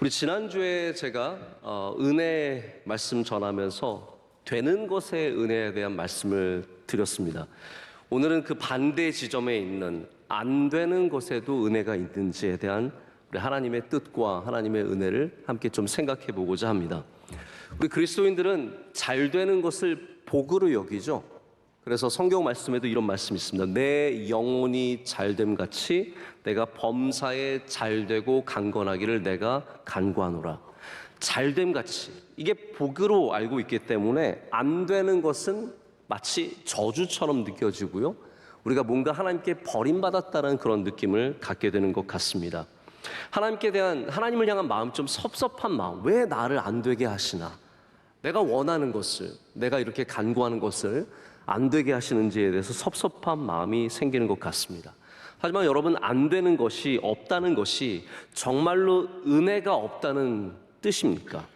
우리 지난주에 제가 은혜 말씀 전하면서 되는 것의 은혜에 대한 말씀을 드렸습니다. 오늘은 그 반대 지점에 있는 안 되는 것에도 은혜가 있는지에 대한 우리 하나님의 뜻과 하나님의 은혜를 함께 좀 생각해 보고자 합니다. 우리 그리스도인들은 잘 되는 것을 복으로 여기죠. 그래서 성경 말씀에도 이런 말씀이 있습니다. 내 영혼이 잘됨 같이 내가 범사에 잘되고 강건하기를 내가 간구하노라. 잘됨 같이, 이게 복으로 알고 있기 때문에 안 되는 것은 마치 저주처럼 느껴지고요, 우리가 뭔가 하나님께 버림받았다는 그런 느낌을 갖게 되는 것 같습니다. 하나님을 향한 마음, 좀 섭섭한 마음, 왜 나를 안 되게 하시나, 내가 원하는 것을, 내가 이렇게 간구하는 것을 안 되게 하시는지에 대해서 섭섭한 마음이 생기는 것 같습니다. 하지만 여러분, 안 되는 것이 없다는 것이 정말로 은혜가 없다는 뜻입니까?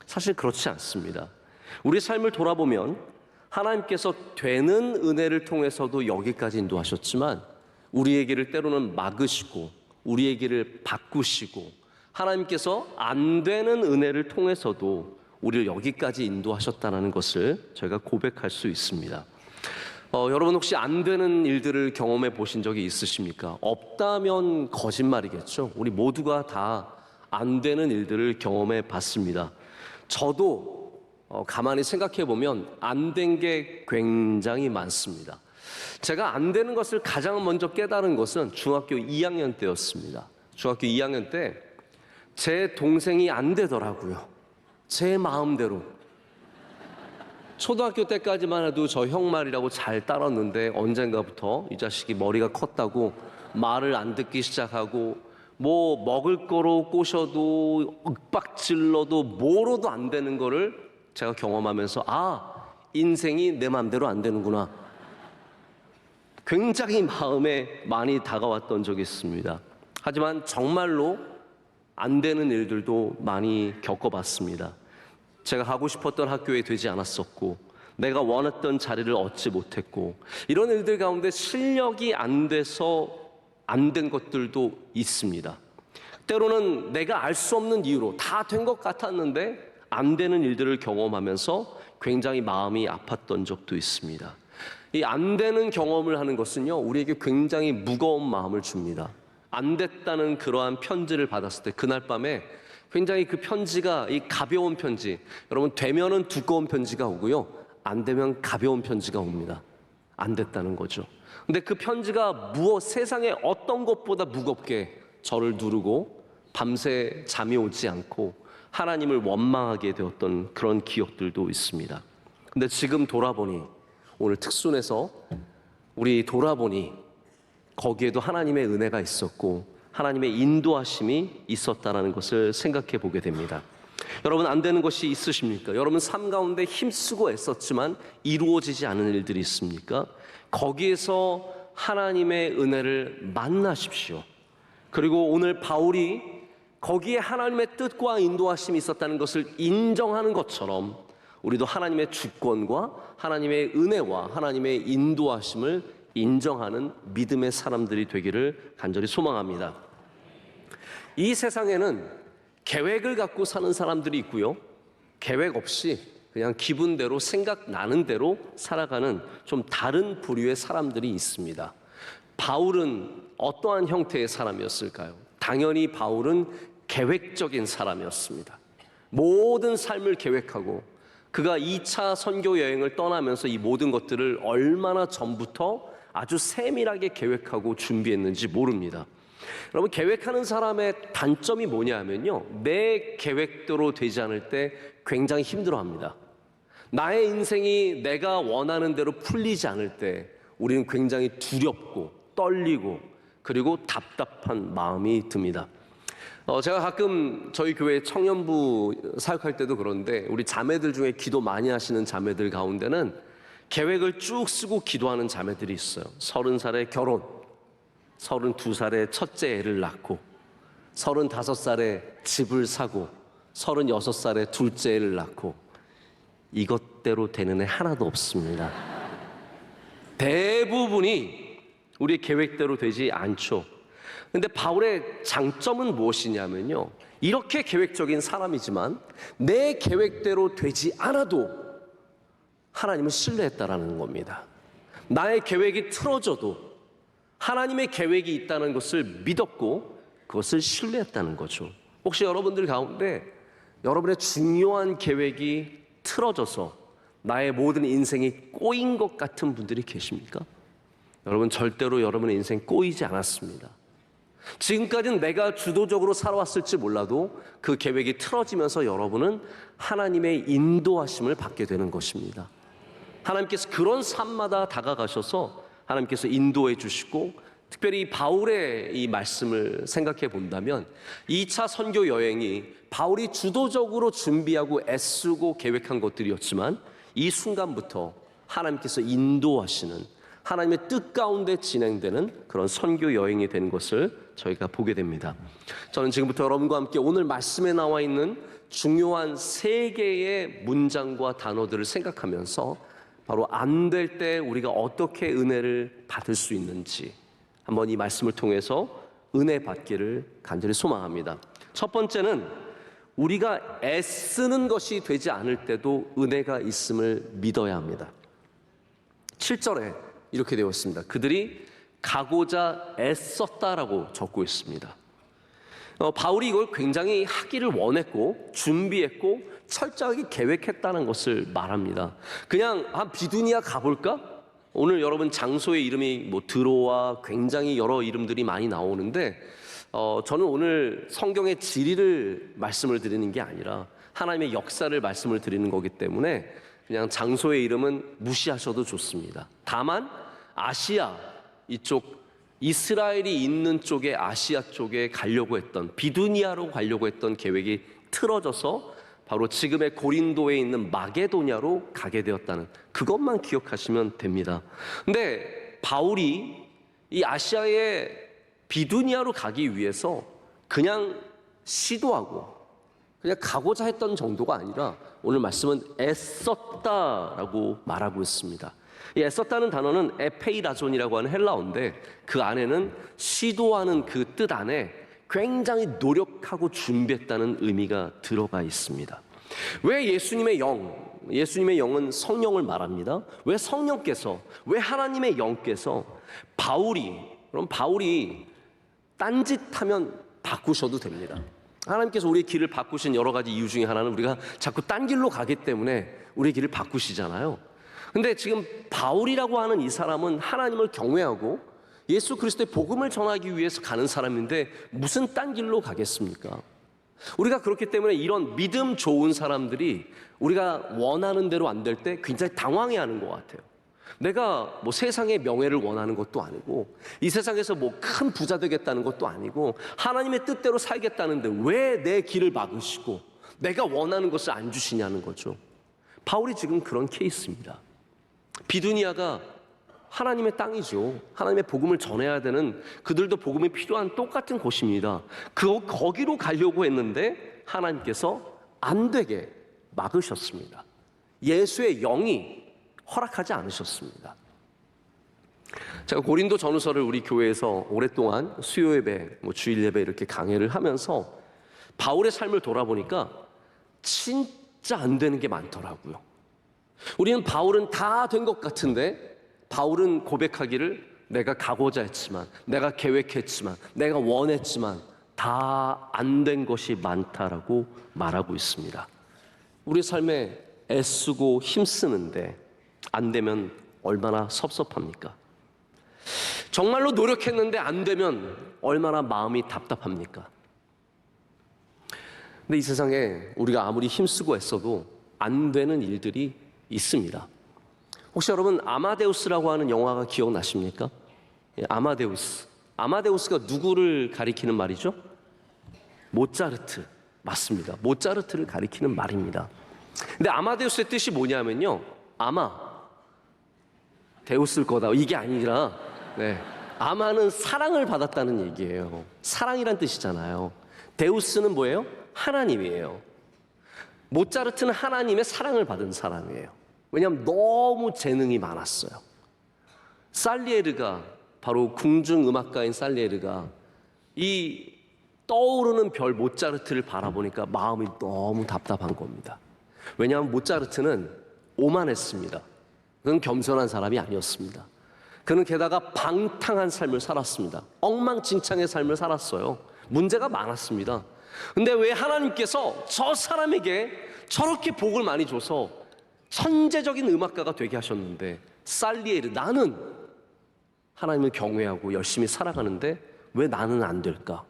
사실 그렇지 않습니다. 우리 삶을 돌아보면 하나님께서 되는 은혜를 통해서도 여기까지 인도하셨지만 우리의 길을 때로는 막으시고 우리의 길을 바꾸시고, 하나님께서 안 되는 은혜를 통해서도 우리를 여기까지 인도하셨다는 것을 저희가 고백할 수 있습니다. 여러분, 혹시 안 되는 일들을 경험해 보신 적이 있으십니까? 없다면 거짓말이겠죠. 우리 모두가 다 안 되는 일들을 경험해 봤습니다. 저도 가만히 생각해 보면 안 된 게 굉장히 많습니다. 제가 안 되는 것을 가장 먼저 깨달은 것은 중학교 2학년 때였습니다. 중학교 2학년 때 제 동생이 안 되더라고요. 제 마음대로. 초등학교 때까지만 해도 저 형 말이라고 잘 따랐는데 언젠가부터 이 자식이 머리가 컸다고 말을 안 듣기 시작하고, 뭐 먹을 거로 꼬셔도 윽박질러도 뭐로도 안 되는 거를 제가 경험하면서, 인생이 내 마음대로 안 되는구나, 굉장히 마음에 많이 다가왔던 적이 있습니다. 하지만 정말로 안 되는 일들도 많이 겪어봤습니다. 제가 가고 싶었던 학교에 되지 않았었고, 내가 원했던 자리를 얻지 못했고, 이런 일들 가운데 실력이 안 돼서 안 된 것들도 있습니다. 때로는 내가 알 수 없는 이유로 다 된 것 같았는데 안 되는 일들을 경험하면서 굉장히 마음이 아팠던 적도 있습니다. 이 안 되는 경험을 하는 것은요, 우리에게 굉장히 무거운 마음을 줍니다. 안 됐다는 그러한 편지를 받았을 때 그날 밤에 굉장히 그 편지가, 이 가벼운 편지, 여러분, 되면은 두꺼운 편지가 오고요, 안 되면 가벼운 편지가 옵니다. 안 됐다는 거죠. 근데 그 편지가 세상에 어떤 것보다 무겁게 저를 누르고 밤새 잠이 오지 않고 하나님을 원망하게 되었던 그런 기억들도 있습니다. 근데 지금 돌아보니, 오늘 특순에서 우리 돌아보니 거기에도 하나님의 은혜가 있었고 하나님의 인도하심이 있었다는 것을 생각해 보게 됩니다. 여러분, 안 되는 것이 있으십니까? 여러분 삶 가운데 힘쓰고 애썼지만 이루어지지 않은 일들이 있습니까? 거기에서 하나님의 은혜를 만나십시오. 그리고 오늘 바울이 거기에 하나님의 뜻과 인도하심이 있었다는 것을 인정하는 것처럼 우리도 하나님의 주권과 하나님의 은혜와 하나님의 인도하심을 인정하는 믿음의 사람들이 되기를 간절히 소망합니다. 이 세상에는 계획을 갖고 사는 사람들이 있고요, 계획 없이 그냥 기분대로 생각나는 대로 살아가는 좀 다른 부류의 사람들이 있습니다. 바울은 어떠한 형태의 사람이었을까요? 당연히 바울은 계획적인 사람이었습니다. 모든 삶을 계획하고, 그가 2차 선교 여행을 떠나면서 이 모든 것들을 얼마나 전부터 아주 세밀하게 계획하고 준비했는지 모릅니다. 여러분, 계획하는 사람의 단점이 뭐냐면요, 내 계획대로 되지 않을 때 굉장히 힘들어합니다. 나의 인생이 내가 원하는 대로 풀리지 않을 때 우리는 굉장히 두렵고 떨리고 그리고 답답한 마음이 듭니다. 제가 가끔 저희 교회 청년부 사역할 때도 그런데, 우리 자매들 중에 기도 많이 하시는 자매들 가운데는 계획을 쭉 쓰고 기도하는 자매들이 있어요. 30살에 결혼, 32살에 첫째 애를 낳고, 35살에 집을 사고, 36살에 둘째 애를 낳고, 이것대로 되는 애 하나도 없습니다. 대부분이 우리 계획대로 되지 않죠. 근데 바울의 장점은 무엇이냐면요, 이렇게 계획적인 사람이지만 내 계획대로 되지 않아도 하나님을 신뢰했다라는 겁니다. 나의 계획이 틀어져도 하나님의 계획이 있다는 것을 믿었고 그것을 신뢰했다는 거죠. 혹시 여러분들 가운데 여러분의 중요한 계획이 틀어져서 나의 모든 인생이 꼬인 것 같은 분들이 계십니까? 여러분, 절대로 여러분의 인생 꼬이지 않았습니다. 지금까지는 내가 주도적으로 살아왔을지 몰라도 그 계획이 틀어지면서 여러분은 하나님의 인도하심을 받게 되는 것입니다. 하나님께서 그런 삶마다 다가가셔서 하나님께서 인도해 주시고, 특별히 바울의 이 말씀을 생각해 본다면 2차 선교 여행이 바울이 주도적으로 준비하고 애쓰고 계획한 것들이었지만 이 순간부터 하나님께서 인도하시는, 하나님의 뜻 가운데 진행되는 그런 선교 여행이 된 것을 저희가 보게 됩니다. 저는 지금부터 여러분과 함께 오늘 말씀에 나와 있는 중요한 3개의 문장과 단어들을 생각하면서 바로 안 될 때 우리가 어떻게 은혜를 받을 수 있는지 한번 이 말씀을 통해서 은혜 받기를 간절히 소망합니다. 첫 번째는 우리가 애쓰는 것이 되지 않을 때도 은혜가 있음을 믿어야 합니다. 7절에 이렇게 되어 있습니다. 그들이 가고자 애썼다라고 적고 있습니다. 바울이 이걸 굉장히 하기를 원했고 준비했고 철저하게 계획했다는 것을 말합니다. 그냥 비두니아 가볼까? 오늘 여러분 장소의 이름이 드로아, 굉장히 여러 이름들이 많이 나오는데 저는 오늘 성경의 지리를 말씀을 드리는 게 아니라 하나님의 역사를 말씀을 드리는 거기 때문에 그냥 장소의 이름은 무시하셔도 좋습니다. 다만 아시아 이쪽, 이스라엘이 있는 쪽에, 아시아 쪽에 가려고 했던, 비두니아로 가려고 했던 계획이 틀어져서 바로 지금의 고린도에 있는 마게도냐로 가게 되었다는 그것만 기억하시면 됩니다. 근데 바울이 이 아시아의 비두니아로 가기 위해서 그냥 시도하고 그냥 가고자 했던 정도가 아니라 오늘 말씀은 애썼다라고 말하고 있습니다. 이 애썼다는 단어는 에페이라존이라고 하는 헬라어인데 그 안에는 시도하는 그 뜻 안에 굉장히 노력하고 준비했다는 의미가 들어가 있습니다. 왜 예수님의 영은 성령을 말합니다. 왜 성령께서, 왜 하나님의 영께서 그럼 바울이 딴짓하면 바꾸셔도 됩니다. 하나님께서 우리의 길을 바꾸신 여러 가지 이유 중에 하나는 우리가 자꾸 딴 길로 가기 때문에 우리의 길을 바꾸시잖아요. 근데 지금 바울이라고 하는 이 사람은 하나님을 경외하고 예수 그리스도의 복음을 전하기 위해서 가는 사람인데 무슨 딴 길로 가겠습니까? 우리가 그렇기 때문에 이런 믿음 좋은 사람들이 우리가 원하는 대로 안 될 때 굉장히 당황해하는 것 같아요. 내가 세상의 명예를 원하는 것도 아니고 이 세상에서 큰 부자 되겠다는 것도 아니고 하나님의 뜻대로 살겠다는데 왜 내 길을 막으시고 내가 원하는 것을 안 주시냐는 거죠. 바울이 지금 그런 케이스입니다. 비두니아가 하나님의 땅이죠. 하나님의 복음을 전해야 되는, 그들도 복음이 필요한 똑같은 곳입니다. 거기로 가려고 했는데 하나님께서 안 되게 막으셨습니다. 예수의 영이 허락하지 않으셨습니다. 제가 고린도 전후서를 우리 교회에서 오랫동안 수요 예배, 주일 예배 이렇게 강해를 하면서 바울의 삶을 돌아보니까 진짜 안 되는 게 많더라고요. 우리는 바울은 다 된 것 같은데 바울은 고백하기를 내가 가고자 했지만, 내가 계획했지만, 내가 원했지만 다 안 된 것이 많다라고 말하고 있습니다. 우리 삶에 애쓰고 힘쓰는데 안 되면 얼마나 섭섭합니까? 정말로 노력했는데 안 되면 얼마나 마음이 답답합니까? 근데 이 세상에 우리가 아무리 힘쓰고 애써도 안 되는 일들이 있습니다. 혹시 여러분 아마데우스라고 하는 영화가 기억나십니까? 아마데우스. 아마데우스가 누구를 가리키는 말이죠? 모차르트. 맞습니다. 모차르트를 가리키는 말입니다. 근데 아마데우스의 뜻이 뭐냐면요, 데우스일 거다 이게 아니라 아마는 사랑을 받았다는 얘기예요. 사랑이란 뜻이잖아요. 데우스는 뭐예요? 하나님이에요. 모차르트는 하나님의 사랑을 받은 사람이에요. 왜냐하면 너무 재능이 많았어요. 살리에르가, 바로 궁중음악가인 살리에르가 이 떠오르는 별 모차르트를 바라보니까 마음이 너무 답답한 겁니다. 왜냐하면 모차르트는 오만했습니다. 그는 겸손한 사람이 아니었습니다. 그는 게다가 방탕한 삶을 살았습니다. 엉망진창의 삶을 살았어요. 문제가 많았습니다. 근데 왜 하나님께서 저 사람에게 저렇게 복을 많이 줘서 천재적인 음악가가 되게 하셨는데, 살리에르, 나는 하나님을 경외하고 열심히 살아가는데 왜 나는 안 될까?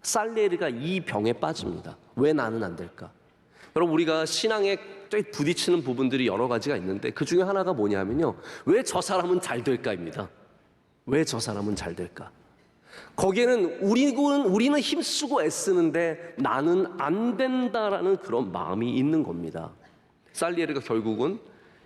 살리에르가 이 병에 빠집니다. 왜 나는 안 될까? 여러분, 우리가 신앙에 부딪히는 부분들이 여러 가지가 있는데 그 중에 하나가 뭐냐면요, 왜 저 사람은 잘 될까입니다. 왜 저 사람은 잘 될까? 거기에는 우리는 힘쓰고 애쓰는데 나는 안 된다라는 그런 마음이 있는 겁니다. 살리에르가 결국은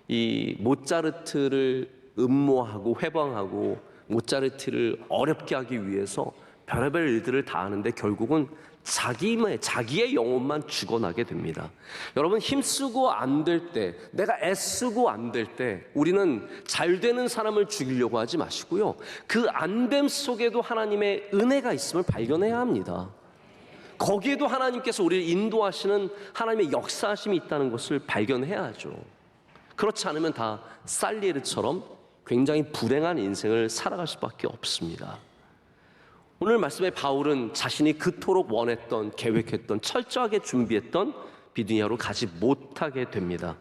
이 모차르트를 음모하고 회방하고 모차르트를 어렵게 하기 위해서 별의별 일들을 다 하는데 결국은 자기의 영혼만 죽어나게 됩니다. 여러분, 힘쓰고 안 될 때, 내가 애쓰고 안 될 때 우리는 잘 되는 사람을 죽이려고 하지 마시고요, 그 안됨 속에도 하나님의 은혜가 있음을 발견해야 합니다. 거기에도 하나님께서 우리를 인도하시는 하나님의 역사하심이 있다는 것을 발견해야죠. 그렇지 않으면 다 살리에르처럼 굉장히 불행한 인생을 살아갈 수밖에 없습니다. 오늘 말씀에 바울은 자신이 그토록 원했던, 계획했던, 철저하게 준비했던 비두니아로 가지 못하게 됩니다.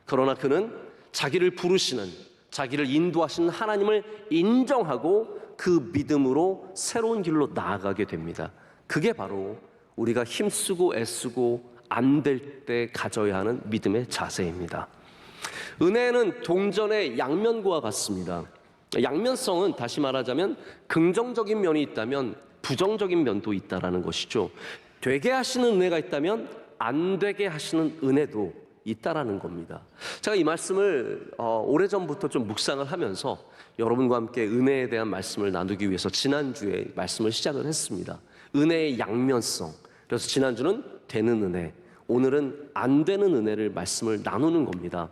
그러나 그는 자기를 부르시는, 자기를 인도하시는 하나님을 인정하고 그 믿음으로 새로운 길로 나아가게 됩니다. 그게 바로 우리가 힘쓰고 애쓰고 안 될 때 가져야 하는 믿음의 자세입니다. 은혜는 동전의 양면과 같습니다. 양면성은 다시 말하자면 긍정적인 면이 있다면 부정적인 면도 있다라는 것이죠. 되게 하시는 은혜가 있다면 안 되게 하시는 은혜도 있다라는 겁니다. 제가 이 말씀을 오래전부터 좀 묵상을 하면서 여러분과 함께 은혜에 대한 말씀을 나누기 위해서 지난주에 말씀을 시작을 했습니다. 은혜의 양면성. 그래서 지난주는 되는 은혜, 오늘은 안 되는 은혜를 말씀을 나누는 겁니다.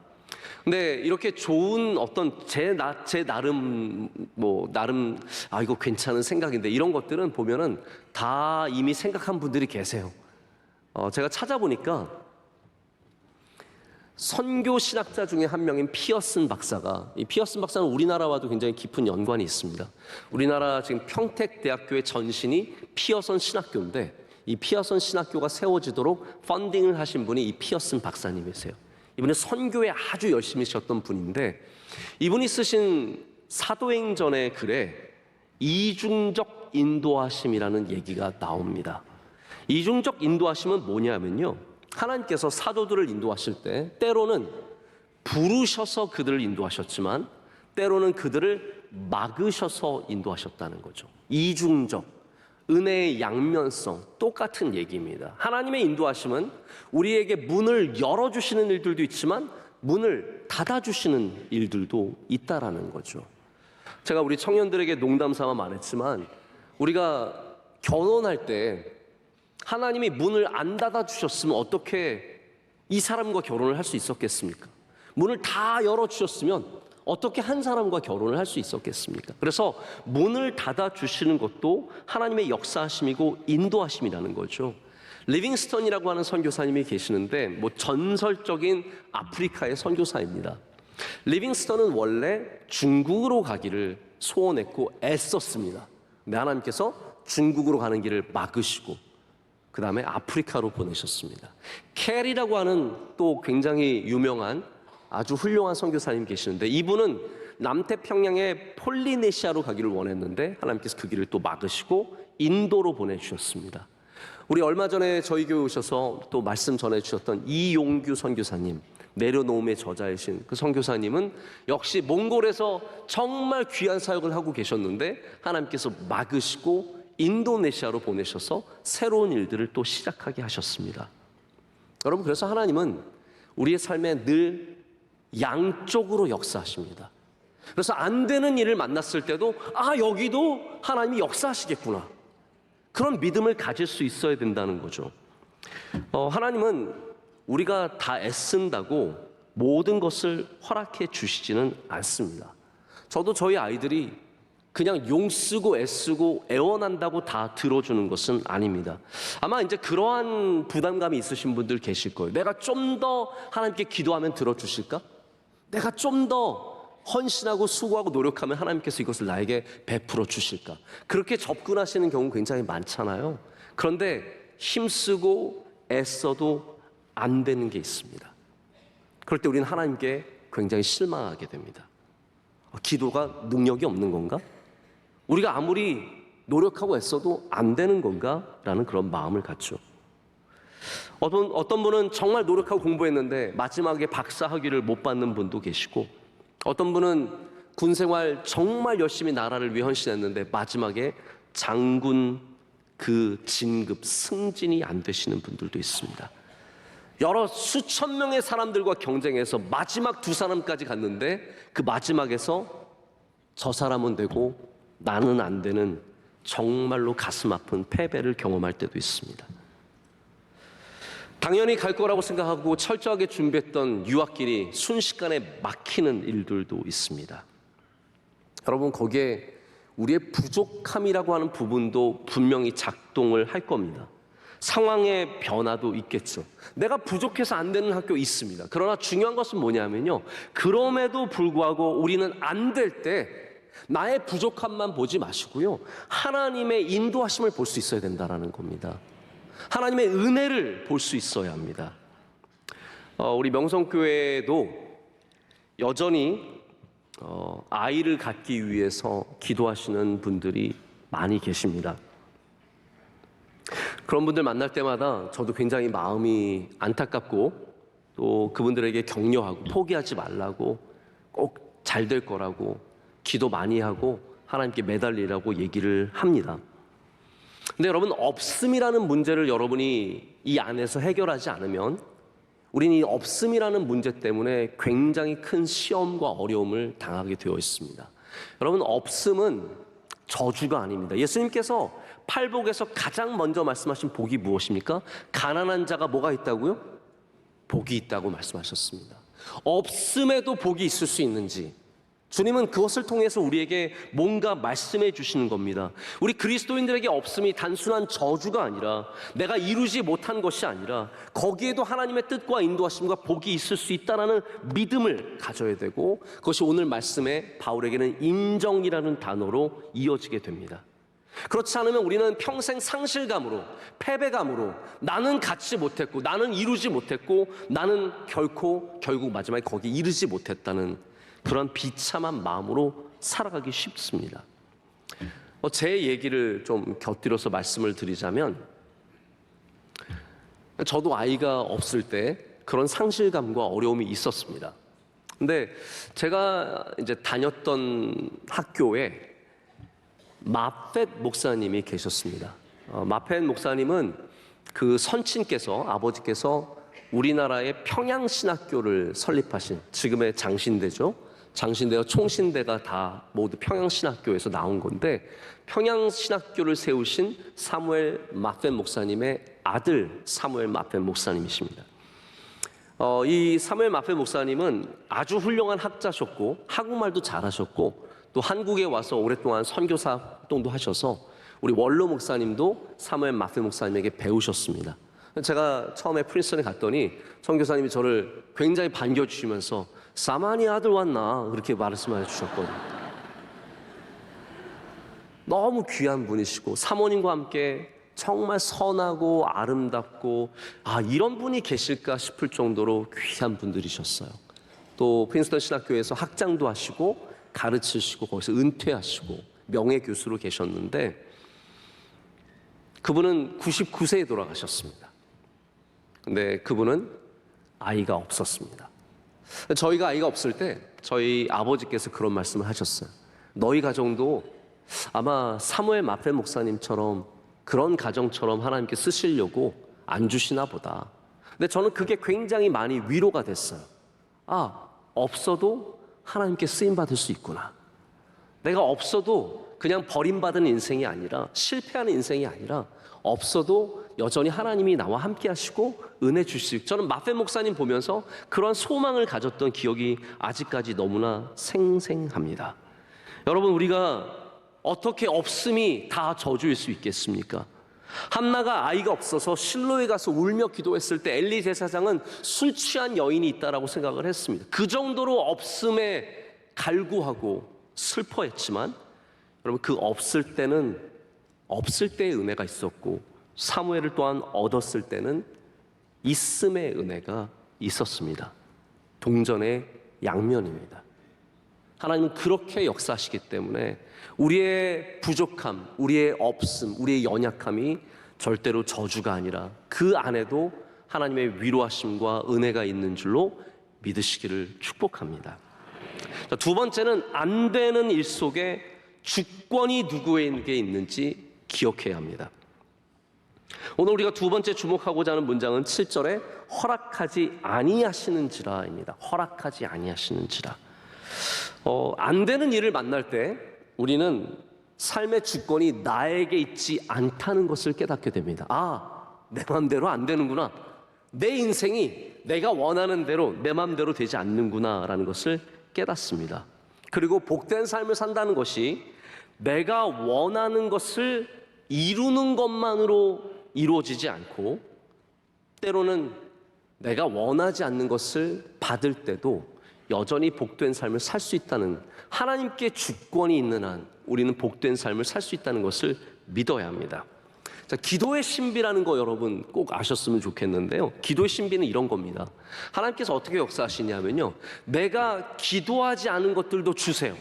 근데 이렇게 좋은 어떤 제 나름 이거 괜찮은 생각인데 이런 것들은 보면은 다 이미 생각한 분들이 계세요. 제가 찾아보니까 선교 신학자 중에 한 명인 피어슨 박사가, 이 피어슨 박사는 우리나라와도 굉장히 깊은 연관이 있습니다. 우리나라 지금 평택대학교의 전신이 피어선 신학교인데 이 피어선 신학교가 세워지도록 펀딩을 하신 분이 이 피어슨 박사님이세요. 이분은 선교에 아주 열심히 하셨던 분인데 이분이 쓰신 사도행전의 글에 이중적 인도하심이라는 얘기가 나옵니다. 이중적 인도하심은 뭐냐면요, 하나님께서 사도들을 인도하실 때 때로는 부르셔서 그들을 인도하셨지만 때로는 그들을 막으셔서 인도하셨다는 거죠. 이중적, 은혜의 양면성, 똑같은 얘기입니다. 하나님의 인도하심은 우리에게 문을 열어주시는 일들도 있지만 문을 닫아주시는 일들도 있다라는 거죠. 제가 우리 청년들에게 농담 삼아 말했지만 우리가 결혼할 때 하나님이 문을 안 닫아주셨으면 어떻게 이 사람과 결혼을 할 수 있었겠습니까? 문을 다 열어주셨으면 어떻게 한 사람과 결혼을 할 수 있었겠습니까? 그래서 문을 닫아주시는 것도 하나님의 역사하심이고 인도하심이라는 거죠. 리빙스턴이라고 하는 선교사님이 계시는데 전설적인 아프리카의 선교사입니다. 리빙스턴은 원래 중국으로 가기를 소원했고 애썼습니다. 근데 하나님께서 중국으로 가는 길을 막으시고 그 다음에 아프리카로 보내셨습니다. 캐리라고 하는 또 굉장히 유명한 아주 훌륭한 선교사님 계시는데 이분은 남태평양의 폴리네시아로 가기를 원했는데 하나님께서 그 길을 또 막으시고 인도로 보내주셨습니다. 우리 얼마 전에 저희 교회 오셔서 또 말씀 전해주셨던 이용규 선교사님, 내려놓음의 저자이신 그 선교사님은 역시 몽골에서 정말 귀한 사역을 하고 계셨는데 하나님께서 막으시고 인도네시아로 보내셔서 새로운 일들을 또 시작하게 하셨습니다. 여러분, 그래서 하나님은 우리의 삶에 늘 양쪽으로 역사하십니다. 그래서 안 되는 일을 만났을 때도 여기도 하나님이 역사하시겠구나, 그런 믿음을 가질 수 있어야 된다는 거죠. 하나님은 우리가 다 애쓴다고 모든 것을 허락해 주시지는 않습니다. 저도 저희 아이들이 그냥 용쓰고 애쓰고 애원한다고 다 들어주는 것은 아닙니다. 아마 이제 그러한 부담감이 있으신 분들 계실 거예요. 내가 좀 더 하나님께 기도하면 들어주실까? 내가 좀 더 헌신하고 수고하고 노력하면 하나님께서 이것을 나에게 베풀어 주실까? 그렇게 접근하시는 경우 굉장히 많잖아요. 그런데 힘쓰고 애써도 안 되는 게 있습니다. 그럴 때 우리는 하나님께 굉장히 실망하게 됩니다. 기도가 능력이 없는 건가? 우리가 아무리 노력하고 애써도 안 되는 건가? 라는 그런 마음을 갖죠. 어떤 분은 정말 노력하고 공부했는데 마지막에 박사 학위를 못 받는 분도 계시고, 어떤 분은 군 생활 정말 열심히 나라를 위해 헌신했는데 마지막에 장군 그 진급 승진이 안 되시는 분들도 있습니다. 여러 수천 명의 사람들과 경쟁해서 마지막 두 사람까지 갔는데 그 마지막에서 저 사람은 되고 나는 안 되는 정말로 가슴 아픈 패배를 경험할 때도 있습니다. 당연히 갈 거라고 생각하고 철저하게 준비했던 유학길이 순식간에 막히는 일들도 있습니다. 여러분, 거기에 우리의 부족함이라고 하는 부분도 분명히 작동을 할 겁니다. 상황의 변화도 있겠죠. 내가 부족해서 안 되는 학교 있습니다. 그러나 중요한 것은 뭐냐면요, 그럼에도 불구하고 우리는 안 될 때 나의 부족함만 보지 마시고요, 하나님의 인도하심을 볼 수 있어야 된다는 겁니다. 하나님의 은혜를 볼 수 있어야 합니다. 우리 명성교회도 여전히 아이를 갖기 위해서 기도하시는 분들이 많이 계십니다. 그런 분들 만날 때마다 저도 굉장히 마음이 안타깝고, 또 그분들에게 격려하고 포기하지 말라고, 꼭 잘 될 거라고 기도 많이 하고 하나님께 매달리라고 얘기를 합니다. 근데 여러분, 없음이라는 문제를 여러분이 이 안에서 해결하지 않으면 우리는 이 없음이라는 문제 때문에 굉장히 큰 시험과 어려움을 당하게 되어 있습니다. 여러분, 없음은 저주가 아닙니다. 예수님께서 팔복에서 가장 먼저 말씀하신 복이 무엇입니까? 가난한 자가 뭐가 있다고요? 복이 있다고 말씀하셨습니다. 없음에도 복이 있을 수 있는지, 주님은 그것을 통해서 우리에게 뭔가 말씀해 주시는 겁니다. 우리 그리스도인들에게 없음이 단순한 저주가 아니라, 내가 이루지 못한 것이 아니라 거기에도 하나님의 뜻과 인도하심과 복이 있을 수 있다는 믿음을 가져야 되고, 그것이 오늘 말씀에 바울에게는 인정이라는 단어로 이어지게 됩니다. 그렇지 않으면 우리는 평생 상실감으로, 패배감으로, 나는 갖지 못했고, 나는 이루지 못했고, 나는 결국 마지막에 거기 이르지 못했다는 그런 비참한 마음으로 살아가기 쉽습니다. 제 얘기를 좀 곁들여서 말씀을 드리자면, 저도 아이가 없을 때 그런 상실감과 어려움이 있었습니다. 근데 제가 이제 다녔던 학교에 마펫 목사님이 계셨습니다. 마펫 목사님은 그 선친께서, 아버지께서 우리나라의 평양신학교를 설립하신, 지금의 장신대죠. 장신대와 총신대가 다 모두 평양신학교에서 나온 건데, 평양신학교를 세우신 사무엘 마펫 목사님의 아들 사무엘 마펫 목사님이십니다. 이 사무엘 마펫 목사님은 아주 훌륭한 학자셨고 한국말도 잘하셨고, 또 한국에 와서 오랫동안 선교사 활동도 하셔서 우리 원로 목사님도 사무엘 마펫 목사님에게 배우셨습니다. 제가 처음에 프린스턴에 갔더니 선교사님이 저를 굉장히 반겨주시면서 사마니 아들 왔나 그렇게 말씀해 주셨거든요. 너무 귀한 분이시고 사모님과 함께 정말 선하고 아름답고, 이런 분이 계실까 싶을 정도로 귀한 분들이셨어요. 또 프린스턴 신학교에서 학장도 하시고 가르치시고 거기서 은퇴하시고 명예교수로 계셨는데, 그분은 99세에 돌아가셨습니다. 근데 그분은 아이가 없었습니다. 저희가 아이가 없을 때 저희 아버지께서 그런 말씀을 하셨어요. 너희 가정도 아마 사무엘 마펫 목사님처럼 그런 가정처럼 하나님께 쓰시려고 안 주시나 보다. 근데 저는 그게 굉장히 많이 위로가 됐어요. 없어도 하나님께 쓰임받을 수 있구나. 내가 없어도 그냥 버림받은 인생이 아니라, 실패하는 인생이 아니라, 없어도 여전히 하나님이 나와 함께 하시고 은혜 주시고, 저는 마펫 목사님 보면서 그런 소망을 가졌던 기억이 아직까지 너무나 생생합니다. 여러분, 우리가 어떻게 없음이 다 저주일 수 있겠습니까? 한나가 아이가 없어서 실로에 가서 울며 기도했을 때 엘리 제사장은 술 취한 여인이 있다라고 생각을 했습니다. 그 정도로 없음에 갈구하고 슬퍼했지만 여러분, 그 없을 때는 없을 때의 은혜가 있었고, 사무엘을 또한 얻었을 때는 있음의 은혜가 있었습니다. 동전의 양면입니다. 하나님은 그렇게 역사하시기 때문에 우리의 부족함, 우리의 없음, 우리의 연약함이 절대로 저주가 아니라 그 안에도 하나님의 위로하심과 은혜가 있는 줄로 믿으시기를 축복합니다. 자, 두 번째는 안 되는 일 속에 주권이 누구에게 있는지 기억해야 합니다. 오늘 우리가 두 번째 주목하고자 하는 문장은 7절에 허락하지 아니하시는지라입니다. 허락하지 아니하시는지라. 안 되는 일을 만날 때 우리는 삶의 주권이 나에게 있지 않다는 것을 깨닫게 됩니다. 내 마음대로 안 되는구나. 내 인생이 내가 원하는 대로 내 마음대로 되지 않는구나 라는 것을 깨닫습니다. 그리고 복된 삶을 산다는 것이 내가 원하는 것을 이루는 것만으로 이루어지지 않고, 때로는 내가 원하지 않는 것을 받을 때도 여전히 복된 삶을 살 수 있다는, 하나님께 주권이 있는 한 우리는 복된 삶을 살 수 있다는 것을 믿어야 합니다. 자, 기도의 신비라는 거 여러분 꼭 아셨으면 좋겠는데요. 기도의 신비는 이런 겁니다. 하나님께서 어떻게 역사하시냐면요, 내가 기도하지 않은 것들도 주세요.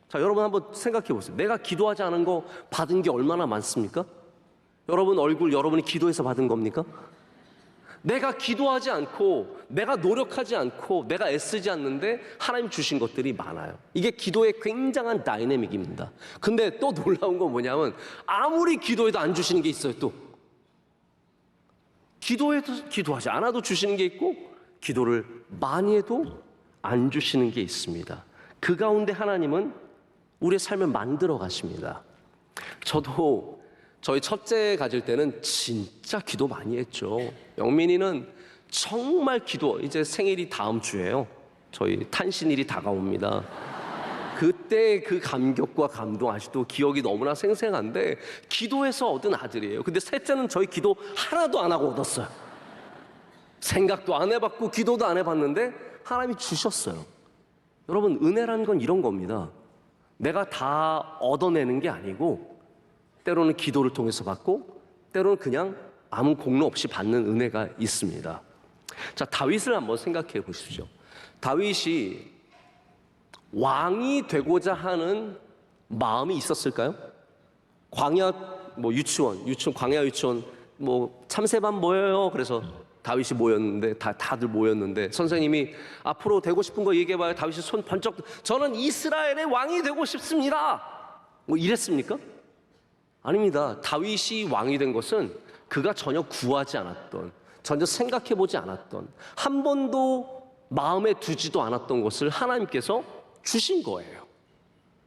자, 여러분 한번 생각해 보세요. 내가 기도하지 않은 거 받은 게 얼마나 많습니까? 여러분 얼굴 여러분이 기도해서 받은 겁니까? 내가 기도하지 않고, 내가 노력하지 않고, 내가 애쓰지 않는데 하나님 주신 것들이 많아요. 이게 기도의 굉장한 다이내믹입니다. 근데 또 놀라운 건 뭐냐면, 아무리 기도해도 안 주시는 게 있어요. 또 기도하지 않아도 주시는 게 있고, 기도를 많이 해도 안 주시는 게 있습니다. 그 가운데 하나님은 우리의 삶을 만들어 가십니다. 저도 저희 첫째 가질 때는 진짜 기도 많이 했죠. 영민이는 정말 이제 생일이 다음 주예요. 저희 탄신일이 다가옵니다. 그때 그 감격과 감동 아직도 기억이 너무나 생생한데, 기도해서 얻은 아들이에요. 근데 셋째는 저희 기도 하나도 안 하고 얻었어요. 생각도 안 해봤고 기도도 안 해봤는데 하나님이 주셨어요. 여러분, 은혜라는 건 이런 겁니다. 내가 다 얻어내는 게 아니고, 때로는 기도를 통해서 받고, 때로는 그냥 아무 공로 없이 받는 은혜가 있습니다. 자, 다윗을 한번 생각해 보십시오. 다윗이 왕이 되고자 하는 마음이 있었을까요? 광야 광야 유치원 참새반 모여요. 그래서 다윗이 모였는데 다들 모였는데 선생님이 앞으로 되고 싶은 거 얘기해봐요. 다윗이 손 번쩍, 저는 이스라엘의 왕이 되고 싶습니다. 이랬습니까? 아닙니다. 다윗이 왕이 된 것은 그가 전혀 구하지 않았던, 전혀 생각해보지 않았던, 한 번도 마음에 두지도 않았던 것을 하나님께서 주신 거예요.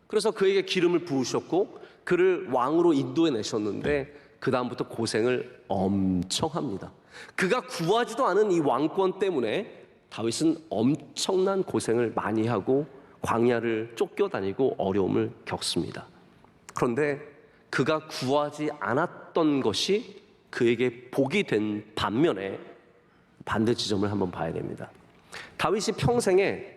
그래서 그에게 기름을 부으셨고 그를 왕으로 인도해내셨는데 그 다음부터 고생을 엄청 합니다. 그가 구하지도 않은 이 왕권 때문에 다윗은 엄청난 고생을 많이 하고 광야를 쫓겨다니고 어려움을 겪습니다. 그런데 그가 구하지 않았던 것이 그에게 복이 된 반면에 반대 지점을 한번 봐야 됩니다. 다윗이 평생에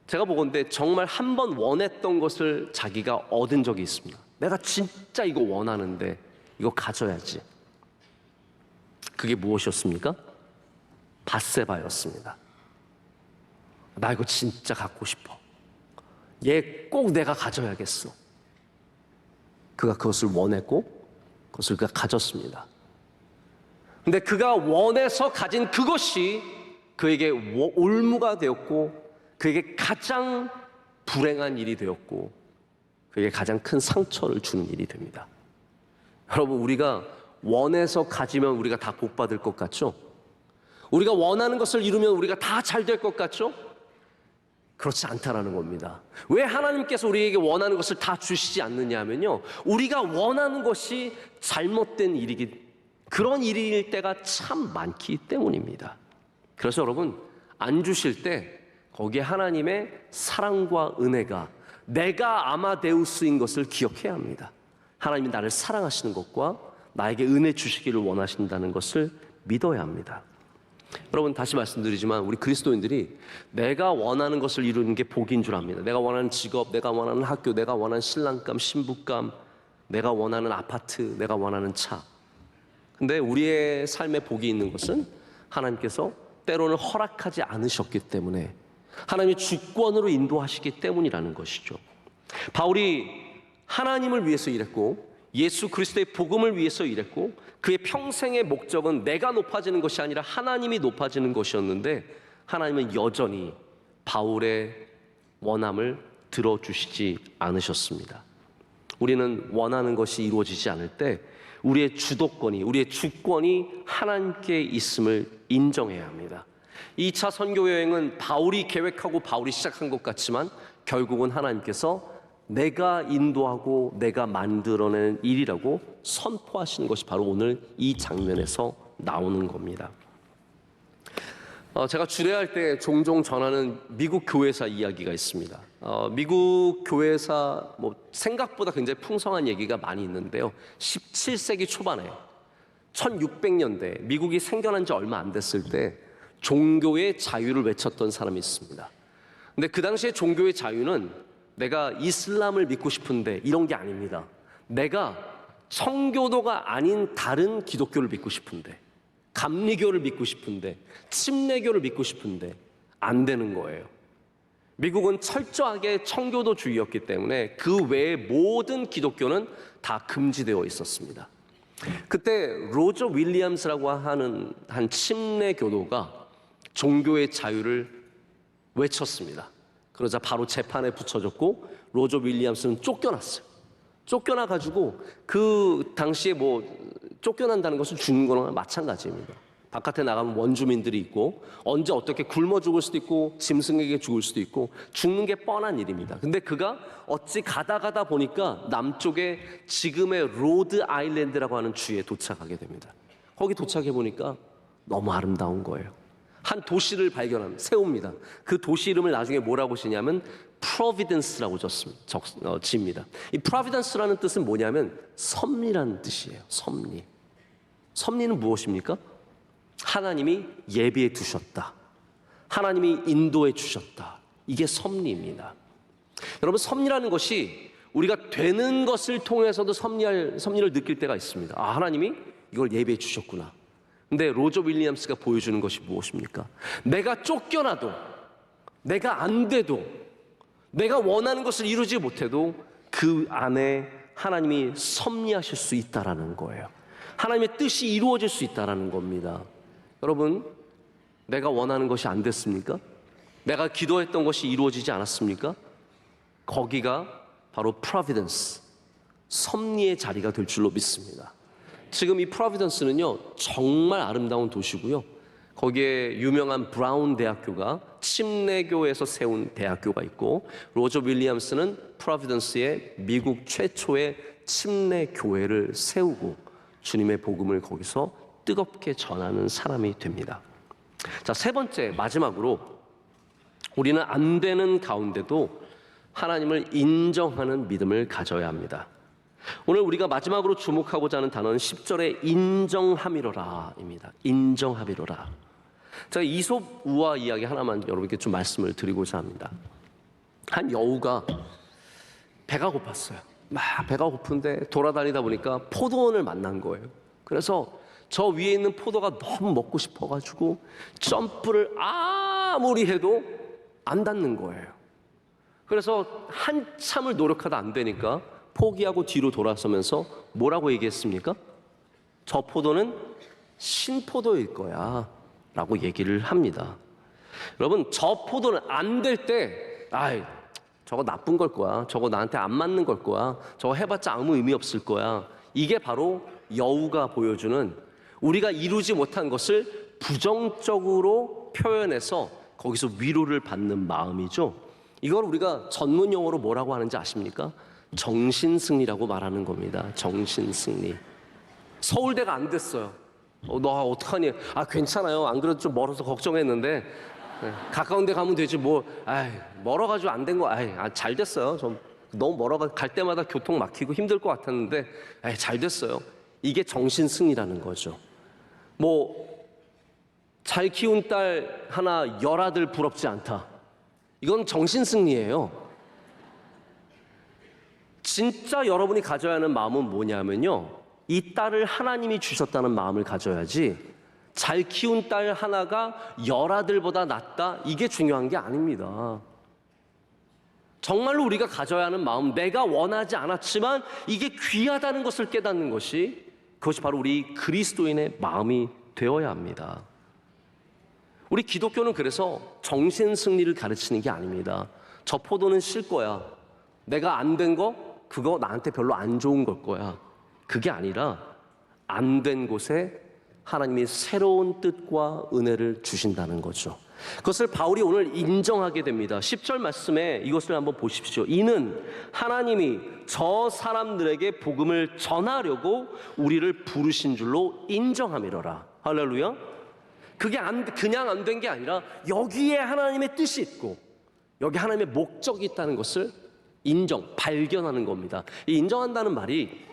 제가 보건대 정말 한 번 원했던 것을 자기가 얻은 적이 있습니다. 내가 진짜 이거 원하는데 이거 가져야지. 그게 무엇이었습니까? 밧세바였습니다. 나 이거 진짜 갖고 싶어. 얘 꼭 내가 가져야겠어. 그가 그것을 원했고 그것을 그가 가졌습니다. 근데 그가 원해서 가진 그것이 그에게 올무가 되었고 그에게 가장 불행한 일이 되었고 그에게 가장 큰 상처를 주는 일이 됩니다. 여러분, 우리가 원해서 가지면 우리가 다 복받을 것 같죠? 우리가 원하는 것을 이루면 우리가 다 잘 될 것 같죠? 그렇지 않다라는 겁니다. 왜 하나님께서 우리에게 원하는 것을 다 주시지 않느냐 하면요, 우리가 원하는 것이 잘못된 그런 일일 때가 참 많기 때문입니다. 그래서 여러분, 안 주실 때 거기에 하나님의 사랑과 은혜가 내가 아마데우스인 것을 기억해야 합니다. 하나님이 나를 사랑하시는 것과 나에게 은혜 주시기를 원하신다는 것을 믿어야 합니다. 여러분, 다시 말씀드리지만 우리 그리스도인들이 내가 원하는 것을 이루는 게 복인 줄 압니다. 내가 원하는 직업, 내가 원하는 학교, 내가 원하는 신랑감, 신부감, 내가 원하는 아파트, 내가 원하는 차. 근데 우리의 삶에 복이 있는 것은 하나님께서 때로는 허락하지 않으셨기 때문에, 하나님의 주권으로 인도하시기 때문이라는 것이죠. 바울이 하나님을 위해서 일했고 예수 그리스도의 복음을 위해서 일했고, 그의 평생의 목적은 내가 높아지는 것이 아니라 하나님이 높아지는 것이었는데, 하나님은 여전히 바울의 원함을 들어주시지 않으셨습니다. 우리는 원하는 것이 이루어지지 않을 때 우리의 주도권이, 우리의 주권이 하나님께 있음을 인정해야 합니다. 2차 선교 여행은 바울이 계획하고 바울이 시작한 것 같지만 결국은 하나님께서 내가 인도하고 내가 만들어낸 일이라고 선포하시는 것이 바로 오늘 이 장면에서 나오는 겁니다. 제가 주례할 때 종종 전하는 미국 교회사 이야기가 있습니다. 미국 교회사 생각보다 굉장히 풍성한 얘기가 많이 있는데요. 17세기 초반에 1600년대 미국이 생겨난 지 얼마 안 됐을 때 종교의 자유를 외쳤던 사람이 있습니다. 근데 그 당시에 종교의 자유는 내가 이슬람을 믿고 싶은데 이런 게 아닙니다. 내가 청교도가 아닌 다른 기독교를 믿고 싶은데, 감리교를 믿고 싶은데, 침례교를 믿고 싶은데 안 되는 거예요. 미국은 철저하게 청교도주의였기 때문에 그 외의 모든 기독교는 다 금지되어 있었습니다. 그때 로저 윌리엄스라고 하는 한 침례교도가 종교의 자유를 외쳤습니다. 그러자 바로 재판에 붙여졌고 로저 윌리엄스는 쫓겨났어요. 쫓겨나가지고 그 당시에 쫓겨난다는 것은 죽는 거랑 마찬가지입니다. 바깥에 나가면 원주민들이 있고 언제 어떻게 굶어 죽을 수도 있고 짐승에게 죽을 수도 있고 죽는 게 뻔한 일입니다. 근데 그가 어찌 가다 보니까 남쪽에 지금의 로드 아일랜드라고 하는 주에 도착하게 됩니다. 거기 도착해 보니까 너무 아름다운 거예요. 한 도시를 세웁니다. 그 도시 이름을 나중에 뭐라고 지냐면 프로비던스라고 지입니다. 이 프로비던스라는 뜻은 뭐냐면 섭리라는 뜻이에요. 섭리. 섭리는 무엇입니까? 하나님이 예비해 두셨다. 하나님이 인도해 주셨다. 이게 섭리입니다. 여러분, 섭리라는 것이 우리가 되는 것을 통해서도 섭리를 느낄 때가 있습니다. 하나님이 이걸 예비해 주셨구나. 근데 로저 윌리엄스가 보여주는 것이 무엇입니까? 내가 쫓겨나도, 내가 안 돼도, 내가 원하는 것을 이루지 못해도 그 안에 하나님이 섭리하실 수 있다라는 거예요. 하나님의 뜻이 이루어질 수 있다라는 겁니다. 여러분, 내가 원하는 것이 안 됐습니까? 내가 기도했던 것이 이루어지지 않았습니까? 거기가 바로 프로비던스, 섭리의 자리가 될 줄로 믿습니다. 지금 이 프로비던스는요, 정말 아름다운 도시고요. 거기에 유명한 브라운 대학교가 침례교에서 세운 대학교가 있고, 로저 윌리엄스는 프로비던스의 미국 최초의 침례교회를 세우고 주님의 복음을 거기서 뜨겁게 전하는 사람이 됩니다. 자, 세 번째, 마지막으로 우리는 안 되는 가운데도 하나님을 인정하는 믿음을 가져야 합니다. 오늘 우리가 마지막으로 주목하고자 하는 단어는 10절의 인정함이로라입니다. 인정함이로라. 제가 이솝 우화 이야기 하나만 여러분께 좀 말씀을 드리고자 합니다. 한 여우가 배가 고팠어요. 배가 고픈데 돌아다니다 보니까 포도원을 만난 거예요. 그래서 저 위에 있는 포도가 너무 먹고 싶어가지고 점프를 아무리 해도 안 닿는 거예요. 그래서 한참을 노력하다 안 되니까 포기하고 뒤로 돌아서면서 뭐라고 얘기했습니까? 저 포도는 신포도일 거야 라고 얘기를 합니다. 여러분, 저 포도는 안 될 때 저거 나쁜 걸 거야, 저거 나한테 안 맞는 걸 거야, 저거 해봤자 아무 의미 없을 거야, 이게 바로 여우가 보여주는 우리가 이루지 못한 것을 부정적으로 표현해서 거기서 위로를 받는 마음이죠. 이걸 우리가 전문 용어로 뭐라고 하는지 아십니까? 정신승리라고 말하는 겁니다. 정신승리. 서울대가 안 됐어요. 너 어떡하니? 괜찮아요. 안 그래도 좀 멀어서 걱정했는데 가까운 데 가면 되지 뭐. 멀어가지고 안 된 거. 잘 됐어요. 좀 너무 멀어가 갈 때마다 교통 막히고 힘들 것 같았는데 잘 됐어요. 이게 정신승리라는 거죠. 뭐 잘 키운 딸 하나 열아들 부럽지 않다. 이건 정신승리예요. 진짜 여러분이 가져야 하는 마음은 뭐냐면요, 이 딸을 하나님이 주셨다는 마음을 가져야지 잘 키운 딸 하나가 열아들보다 낫다, 이게 중요한 게 아닙니다. 정말로 우리가 가져야 하는 마음, 내가 원하지 않았지만 이게 귀하다는 것을 깨닫는 것이, 그것이 바로 우리 그리스도인의 마음이 되어야 합니다. 우리 기독교는 그래서 정신승리를 가르치는 게 아닙니다. 저 포도는 실 거야, 내가 안 된 거 그거 나한테 별로 안 좋은 걸 거야, 그게 아니라 안 된 곳에 하나님이 새로운 뜻과 은혜를 주신다는 거죠. 그것을 바울이 오늘 인정하게 됩니다. 10절 말씀에 이것을 한번 보십시오. 이는 하나님이 저 사람들에게 복음을 전하려고 우리를 부르신 줄로 인정함이로라. 할렐루야. 그게 그냥 안 된 게 아니라 여기에 하나님의 뜻이 있고 여기 하나님의 목적이 있다는 것을 발견하는 겁니다. 이 인정한다는 말이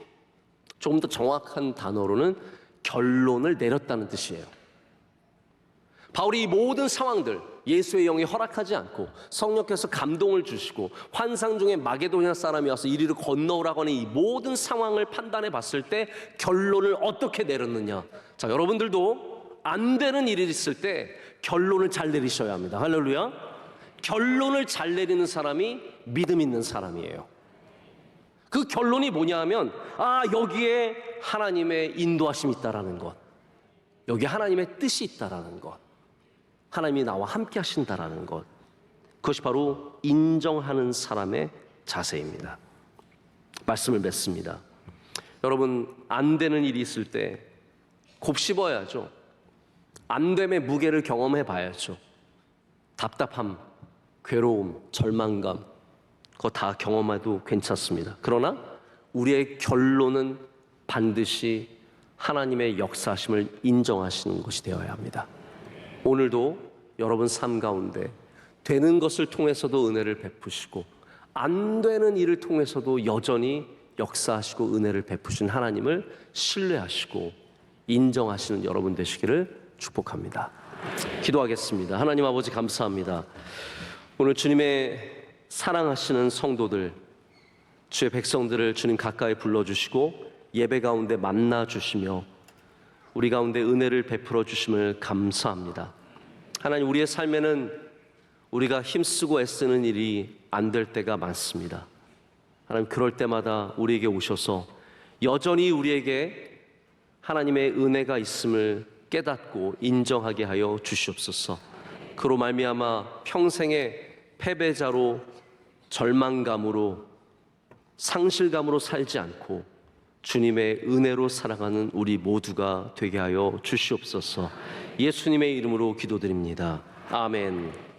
조금 더 정확한 단어로는 결론을 내렸다는 뜻이에요. 바울이 이 모든 상황들, 예수의 영이 허락하지 않고 성령께서 감동을 주시고 환상 중에 마게도냐 사람이 와서 이리로 건너오라고 하는 이 모든 상황을 판단해 봤을 때 결론을 어떻게 내렸느냐. 자, 여러분들도 안 되는 일이 있을 때 결론을 잘 내리셔야 합니다. 할렐루야. 결론을 잘 내리는 사람이 믿음 있는 사람이에요. 그 결론이 뭐냐 하면, 여기에 하나님의 인도하심이 있다라는 것, 여기에 하나님의 뜻이 있다라는 것, 하나님이 나와 함께 하신다라는 것, 그것이 바로 인정하는 사람의 자세입니다. 말씀을 맺습니다. 여러분, 안 되는 일이 있을 때 곱씹어야죠. 안 됨의 무게를 경험해 봐야죠. 답답함, 괴로움, 절망감, 그거 다 경험해도 괜찮습니다. 그러나 우리의 결론은 반드시 하나님의 역사하심을 인정하시는 것이 되어야 합니다. 오늘도 여러분 삶 가운데 되는 것을 통해서도 은혜를 베푸시고 안 되는 일을 통해서도 여전히 역사하시고 은혜를 베푸신 하나님을 신뢰하시고 인정하시는 여러분 되시기를 축복합니다. 기도하겠습니다. 하나님 아버지, 감사합니다. 오늘 주님의 사랑하시는 성도들, 주의 백성들을 주님 가까이 불러주시고 예배 가운데 만나주시며 우리 가운데 은혜를 베풀어 주심을 감사합니다. 하나님, 우리의 삶에는 우리가 힘쓰고 애쓰는 일이 안 될 때가 많습니다. 하나님, 그럴 때마다 우리에게 오셔서 여전히 우리에게 하나님의 은혜가 있음을 깨닫고 인정하게 하여 주시옵소서. 그로 말미암아 평생의 패배자로, 절망감으로, 상실감으로 살지 않고 주님의 은혜로 살아가는 우리 모두가 되게 하여 주시옵소서. 예수님의 이름으로 기도드립니다. 아멘.